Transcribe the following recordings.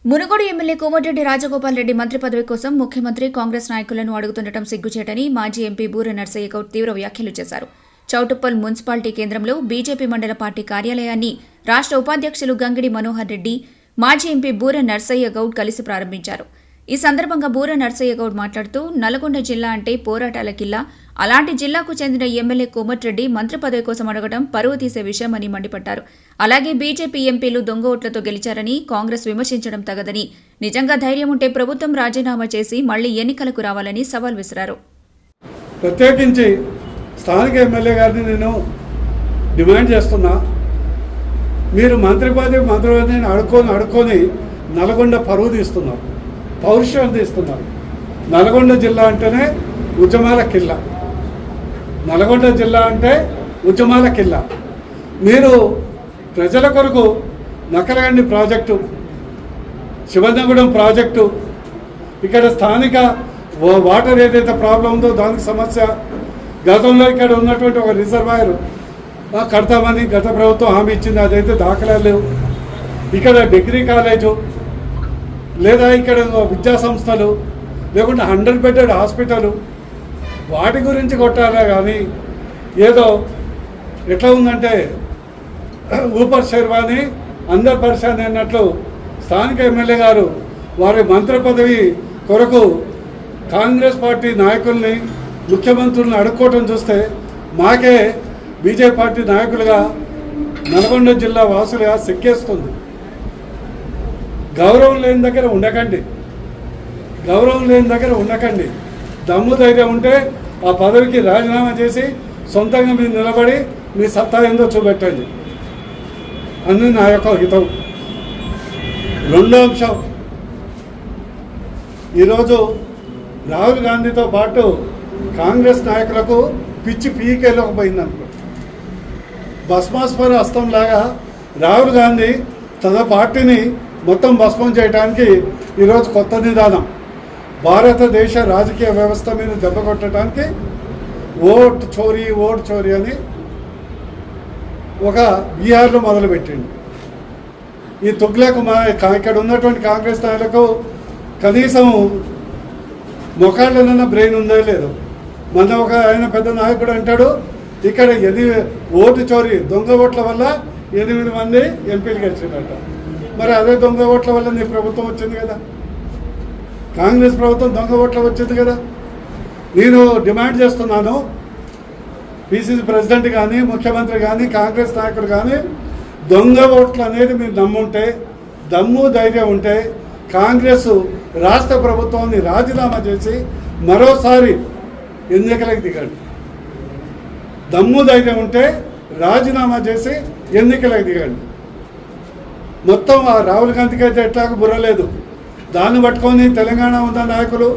Munugode MLA Komatireddy Rajagopal Reddy మంత్రి పదవి కోసం ముఖ్యమంత్రి కాంగ్రెస్ నాయకులను అడుగుతుండటం సిగ్గుచేటని మాజీ ఎంపీ బూర నర్సయ్య గౌడ్ తీవ్ర వ్యాఖ్యలు చేశారు. చౌటుప్పల్ మున్సిపాలిటీ కేంద్రంలో బీజేపీ మండల పార్టీ కార్యాలయాన్ని రాష్ట్ర ఉపాధ్యక్షులు గంగిడి మనోహర్ రెడ్డి, మాజీ ఎంపీ బూర నర్సయ్య గౌడ్ కలిసి ప్రారంభించారు. ఈ సందర్భంగా బూర నర్సయ్య గౌడ్ మాట్లాడుతూ, నల్గొండ జిల్లా అంటే పోరాటాల కిల్లా, అలాంటి జిల్లాకు చెందిన ఎమ్మెల్యే కోమటిరెడ్డి మంత్రి పదవి కోసం అడగడం పరువు తీసే విషయమని మండిపడ్డారు. అలాగే బీజేపీ ఎంపీలు దొంగ ఓట్లతో గెలిచారని కాంగ్రెస్ విమర్శించడం తగదని, నిజంగా ధైర్యం ఉంటే ప్రభుత్వం రాజీనామా చేసి మళ్లీ ఎన్నికలకు రావాలని సవాల్ విసిరారు. ప్రత్యేకించి స్థానిక ఎమ్మెల్యే గారిని నేను డిమాండ్ చేస్తున్నా, మీరు మంత్రి పదవిని అడుక్కొని నల్గొండ పరువు తీస్తున్నారు, పౌరుషాన్ని తీస్తున్నారు. నల్గొండ జిల్లా అంటేనే ఉద్యమాల కిల్లా, నల్గొండ జిల్లా అంటే ఉద్యమాల కిల్లా. మీరు ప్రజల కొరకు నకలగండి ప్రాజెక్టు, శివనగూడెం ప్రాజెక్టు, ఇక్కడ స్థానిక వాటర్ ఏదైతే ప్రాబ్లం ఉందో దానికి సమస్య, గతంలో ఇక్కడ ఉన్నటువంటి ఒక రిజర్వాయర్ కడతామని గత ప్రభుత్వం హామీ ఇచ్చింది, అదైతే దాఖలాలు లేవు. ఇక్కడ డిగ్రీ కాలేజు లేదా ఇక్కడ విద్యా సంస్థలు లేకుంటే 100 బెడెడ్ హాస్పిటలు, వాటి గురించి కొట్టాలా కానీ ఏదో ఎట్లా ఉందంటే ఊపర్ శర్వాని అందరు పరిశాని అన్నట్లు స్థానిక ఎమ్మెల్యే గారు వారి మంత్రి పదవి కొరకు కాంగ్రెస్ పార్టీ నాయకుల్ని, ముఖ్యమంత్రులను అడుక్కోవటం చూస్తే మాకే బీజేపీ పార్టీ నాయకులుగా నల్గొండ జిల్లా వాసులుగా సిక్కేస్తుంది. గౌరవం లేని దగ్గర ఉండకండి. దమ్ము ధైర్యం ఉంటే ఆ పదవికి రాజీనామా చేసి సొంతంగా మీరు నిలబడి మీ సత్తా ఏందో చూపెట్టండి అని నా యొక్క హితం. రెండో అంశం, ఈరోజు రాహుల్ గాంధీతో పాటు కాంగ్రెస్ నాయకులకు పిచ్చి పీకేలోకి పోయిందనుకో. భస్మాస్పర హస్తంలాగా రాహుల్ గాంధీ తన పార్టీని మొత్తం భస్మం చేయడానికి ఈరోజు కొత్త నిదానం, భారతదేశ రాజకీయ వ్యవస్థ మీద దెబ్బ కొట్టడానికి ఓట్ చోరీ అని ఒక బీహార్లో మొదలుపెట్టింది. ఈ తుగ్లకు ఇక్కడ ఉన్నటువంటి కాంగ్రెస్ నాయకులకు కనీసం మొకాళ్ళనన్నా బ్రెయిన్ ఉందో లేదో. మన ఒక ఆయన పెద్ద నాయకుడు అంటాడు, ఇక్కడ ఓటు చోరీ దొంగ ఓట్ల వల్ల 8 మంది ఎంపీలు గెలిచిందట. మరి అదే దొంగ ఓట్ల వల్ల నీ ప్రభుత్వం వచ్చింది కదా, కాంగ్రెస్ ప్రభుత్వం దొంగ ఓట్ల వచ్చింది కదా. నేను డిమాండ్ చేస్తున్నాను, పిసిసి ప్రెసిడెంట్ కానీ ముఖ్యమంత్రి కానీ కాంగ్రెస్ నాయకులు కానీ దొంగ ఓట్లు అనేది మీరు నమ్ముంటే, దమ్ము ధైర్యం ఉంటే కాంగ్రెస్ రాష్ట్ర ప్రభుత్వాన్ని రాజీనామా చేసి మరోసారి ఎన్నికలకు దిగండి. దమ్ము ధైర్యం ఉంటే రాజీనామా చేసి ఎన్నికలకు దిగండి. మొత్తం ఆ రాహుల్ గాంధీకి అయితే ఎట్లాగ బుర్రలేదు, దాన్ని పట్టుకొని తెలంగాణ ఉన్న నాయకులు,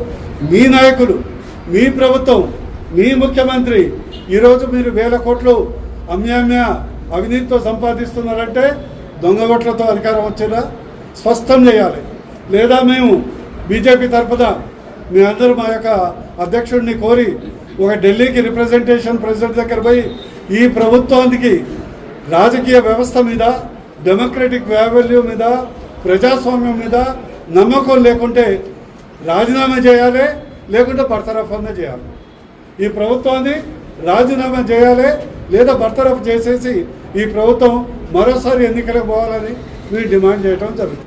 మీ ప్రభుత్వం, మీ ముఖ్యమంత్రి ఈరోజు మీరు 1000 కోట్లు అమ్యామ్య అవినీతితో సంపాదిస్తున్నారంటే దొంగ ఓట్లతో అధికారం వచ్చేలా స్పష్టం చేయాలి. లేదా మేము బీజేపీ తరఫున మీ అందరూ మా యొక్క అధ్యక్షుడిని కోరి ఒక ఢిల్లీకి రిప్రజెంటేషన్ ప్రెసిడెంట్ దగ్గర పోయి ఈ ప్రభుత్వానికి రాజకీయ వ్యవస్థ మీద, డెమోక్రటిక్ వాల్యూ మీద, ప్రజాస్వామ్యం మీద నమ్మకం లేకుంటే రాజీనామా చేయాలి, లేకుంటే బర్తరఫ్ అన్న చేయాలి. ఈ ప్రభుత్వాన్ని రాజీనామా చేయాలి, లేదా బర్తరఫ్ చేసేసి ఈ ప్రభుత్వం మరోసారి ఎన్నికలకు పోవాలని మేము డిమాండ్ చేయడం జరుగుతుంది.